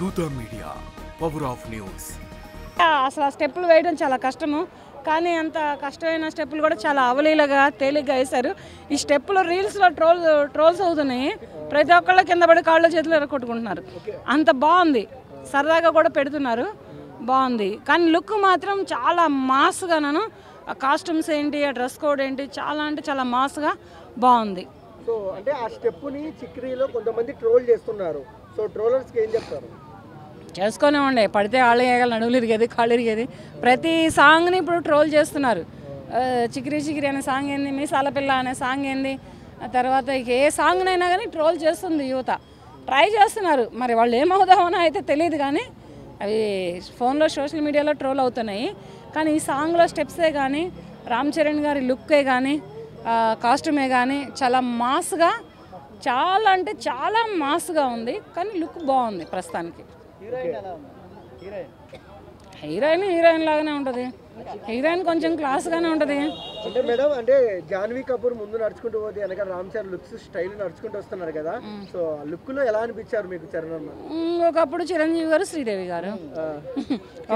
Dootha media power of news. అసలు ఆ స్టెప్పులు వేయడం చాలా కష్టము, కానీ అంత కష్టమైన స్టెప్పులు కూడా చాలా అవలీలగా తేలిగ్గా వేశారు. ఈ స్టెప్పులు రీల్స్లో ట్రోల్స్ అవుతున్నాయి. ప్రతి ఒక్కళ్ళు కింద పడి కాళ్ళు చేతులు ఎరగొట్టుకుంటున్నారు. అంత బాగుంది, సరదాగా కూడా పెడుతున్నారు, బాగుంది. కానీ లుక్ మాత్రం చాలా మాస్గాను, ఆ కాస్ట్యూమ్స్ ఏంటి, ఆ డ్రెస్ కోడ్ ఏంటి, చాలా అంటే చాలా మాస్గా బాగుంది. సో అంటే ఆ స్టెప్పుని చిక్రీలో కొంతమంది ట్రోల్ చేస్తున్నారు. సో ట్రోలర్స్కి ఏం చెప్తారు? చేసుకునే ఉండే, పడితే ఆళ్ళు వేయగల, నడువులు ఇరిగేది, కాళ్ళు ఇరిగేది. ప్రతి సాంగ్ని ఇప్పుడు ట్రోల్ చేస్తున్నారు. చికిరి చికిరి అనే సాంగ్ ఏంది, మీసాల పిల్ల అనే సాంగ్ ఏంది, ఆ తర్వాత ఇక ఏ సాంగ్నైనా కానీ ట్రోల్ చేస్తుంది యువత. ట్రై చేస్తున్నారు, మరి వాళ్ళు ఏమవుదామని అయితే తెలియదు, కానీ అవి ఫోన్లో సోషల్ మీడియాలో ట్రోల్ అవుతున్నాయి. కానీ ఈ సాంగ్లో స్టెప్సే కానీ, రామ్ చరణ్ గారి లుక్కే కానీ, కాస్ట్యూమే కానీ చాలా మాస్గా, చాలా అంటే చాలా మాస్గా ఉంది. కానీ లుక్ బాగుంది ప్రస్తుతానికి. హీరోయిన్ లాగానే ఉంటుంది. హీరోయిన్ కొంచెం క్లాస్గానే ఉంటుంది. అంటే మేడం, అంటే జాన్వీ కపూర్ ముందు నడుచుకుంటూ పోతే వెనక రామ్ చరణ్ లుక్స్ స్టైల్ నడుచుకుంటూ వస్తున్నారు కదా. సో ఆ లుక్ లో ఎలా అనిపించారు మీకు చరణ్ అన్న? ఒకప్పుడు చిరంజీవి గారు, శ్రీదేవి గారు,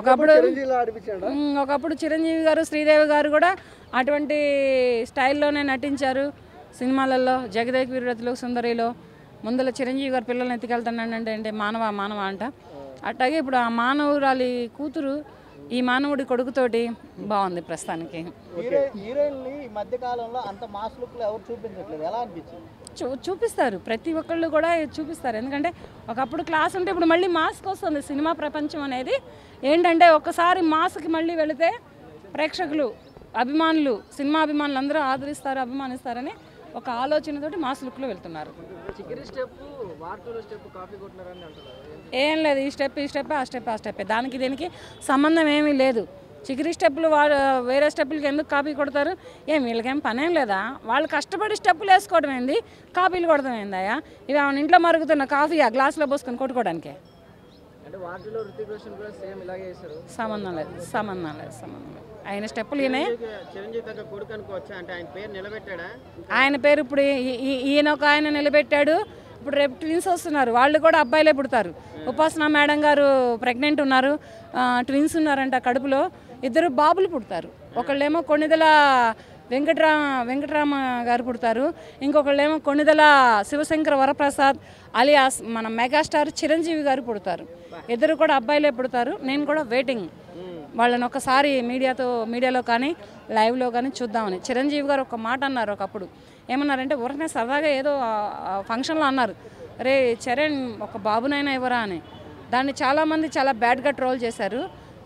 ఒకప్పుడు చిరంజీవి గారు, శ్రీదేవి గారు కూడా అటువంటి స్టైల్లోనే నటించారు సినిమాలలో. జగదేక్ వీరుడతిలో, సుందరిలో ముందర చిరంజీవి గారు పిల్లల్ని ఎత్తుకెళ్తానంటే అంటే మానవ అంట. అట్లాగే ఇప్పుడు ఆ మానవురాలి కూతురు ఈ మానవుడి కొడుకుతోటి బాగుంది ప్రస్తుతానికి. చూపిస్తారు, ప్రతి ఒక్కళ్ళు కూడా చూపిస్తారు. ఎందుకంటే ఒకప్పుడు క్లాస్ ఉంటే ఇప్పుడు మళ్ళీ మాస్క్ వస్తుంది. సినిమా ప్రపంచం అనేది ఏంటంటే ఒక్కసారి మాస్కి మళ్ళీ వెళితే ప్రేక్షకులు, అభిమానులు, సినిమా అభిమానులు అందరూ ఆదరిస్తారు, అభిమానిస్తారని ఒక ఆలోచనతోటి మాస్ లుక్లో వెళ్తున్నారు. ఏం లేదు, ఈ స్టెప్ ఆ స్టెప్ దానికి దీనికి సంబంధం ఏమీ లేదు. చికిరి స్టెప్పులు వేరే స్టెప్పులకి ఎందుకు కాపీ కొడతారు? వీళ్ళకేం పనేం లేదా? వాళ్ళు కష్టపడి స్టెప్పులు వేసుకోవడం ఏంది, కాపీలు కొడతాం ఏందయ్యా? ఇవి ఆమె ఇంట్లో మరుగుతున్న కాఫీ ఆ గ్లాసులో పోసుకొని కొట్టుకోవడానికే. సంబంధం లేదు. ఆయన స్టెప్పులు ఆయన పేరు ఇప్పుడు ఈయన ఒక ఆయన నిలబెట్టాడు. ఇప్పుడు రేపు ట్విన్స్ వస్తున్నారు, వాళ్ళు కూడా అబ్బాయిలే పుడతారు. ఉపాసన మేడం గారు ప్రెగ్నెంట్ ఉన్నారు, ట్విన్స్ ఉన్నారంట కడుపులో, 2 బాబులు పుడతారు. ఒకళ్ళేమో కొణిదెల వెంకటరామ గారు పుడతారు, ఇంకొకళ్ళేమో కొణిదెల శివశంకర వరప్రసాద్ అలియాస్ మన మెగాస్టార్ చిరంజీవి గారు పుడతారు. 2 కూడా అబ్బాయిలే పుడతారు. నేను కూడా వెయిటింగ్ వాళ్ళని ఒకసారి మీడియాలో కానీ లైవ్లో కానీ చూద్దామని. చిరంజీవి గారు ఒక మాట అన్నారు ఒకప్పుడు, ఏమన్నారంటే ఊరికనే సరదాగా ఏదో ఫంక్షన్లో అన్నారు, రే చరణ్ ఒక బాబునైనా ఇవ్వరా అని. దాన్ని చాలామంది చాలా బ్యాడ్గా ట్రోల్ చేశారు.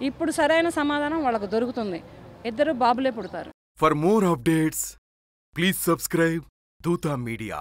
ఇప్పుడు సరైన సమాధానం వాళ్ళకు దొరుకుతుంది, 2 బాబులే పుడతారు. For more updates please subscribe Dootha media.